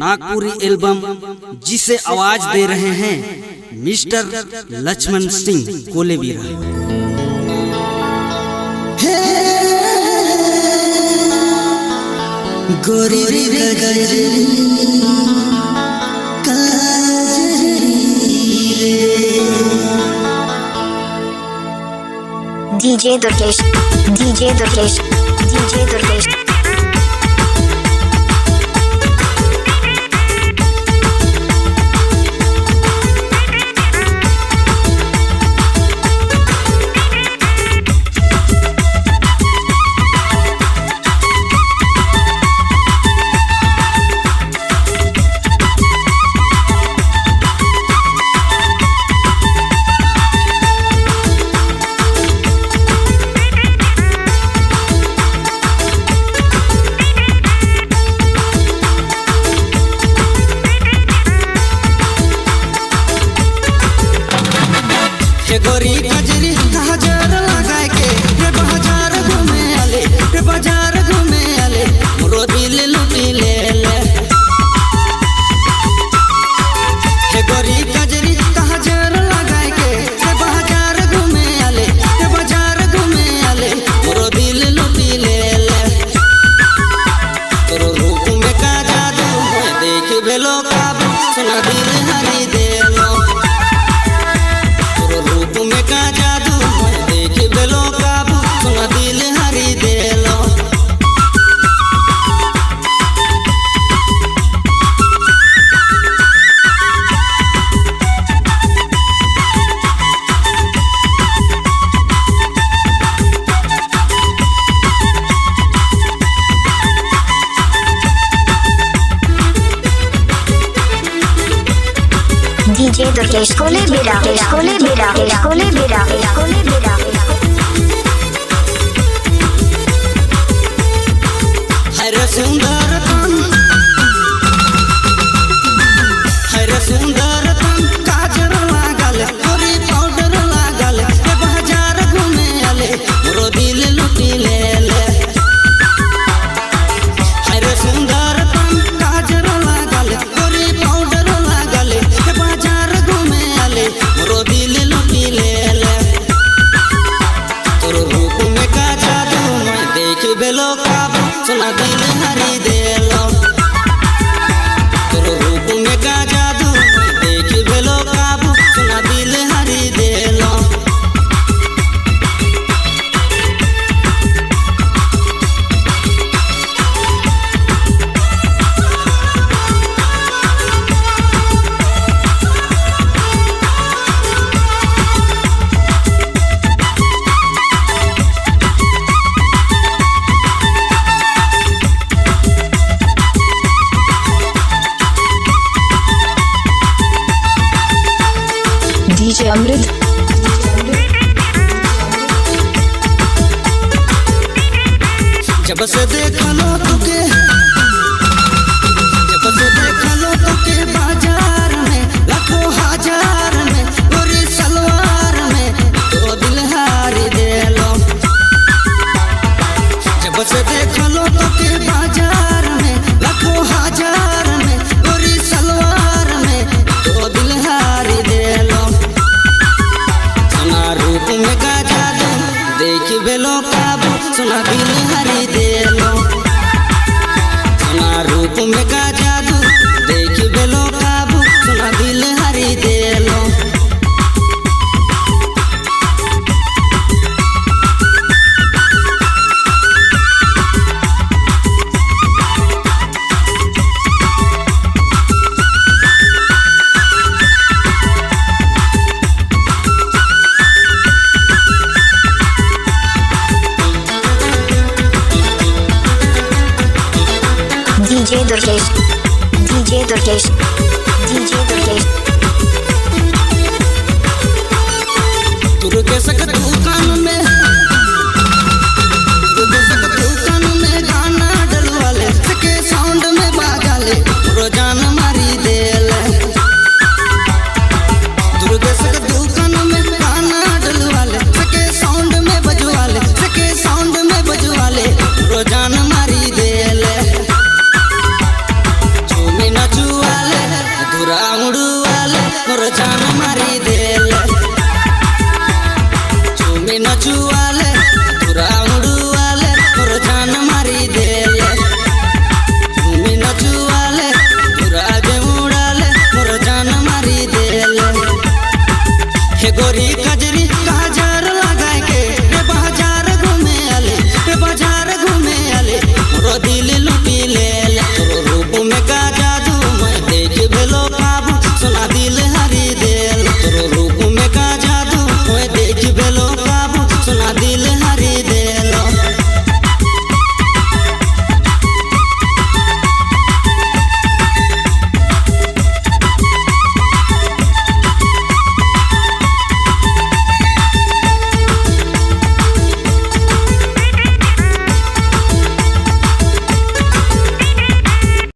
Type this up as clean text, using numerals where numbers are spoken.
Nagpuri album जिसे आवाज दे रहे हैं मिस्टर लक्ष्मण सिंह कोलेबीरा। गोरी DJ Durgesh, DJ Durgesh, DJ Durgesh. गोरी कजरी हजार लगाए के रे बाजार घूमे आले, रे बाजार घूमे आले, मोरो दिल लुटी ले ले। हे गोरी कजरी हजार लगाए के रे बाजार घूमे आले, रे बाजार घूमे आले, मोरो दिल लुटी ले ले। तोरो रूप में का जादू है देख बेलो काबू, सुना दिल हरी दे लो। DJ Durgesh Kolebeera, Kolebeera, Kolebeera, Kolebeera. हरे सुंदर तन, हरे सुंदर तन, काजर लागल, गोरी पाउडर लागल, रे बाजार घूमे आले, मोरो दिल लुटी ले ले। हरे सुंदर तन, काजर लागल, गोरी पाउडर लागल, रे बाजार घूमे आले, मोरो दिल लुटी ले ले। तोरो रूप में का जादू मैं देख बेलो काबू, सुना दिल हरी दे लो। तोरो रूप में का जादू मैं देख बेलो काबू, सुना दिल हरी दे लो। DJ Amrit. जब से देखा लो तुके, जब से देखा लो तुके बाजार में, लाखों हजार में, गोरी सलवार में, तो दिल हारी दे लो। जब से देखा लो तुके बाजार में, लाखों हजार में, गोरी सलवार में, तो दिल हारी दे लो। सुना रूप में का जादू देख बेलो काबू, सुना दिल हरी दे लो। सुना रूप में का जादू देख बेलो काबू, सुना दिल हरी दे लो। DJ Durgesh, DJ Durgesh, DJ Durgesh. दुर्गे सकत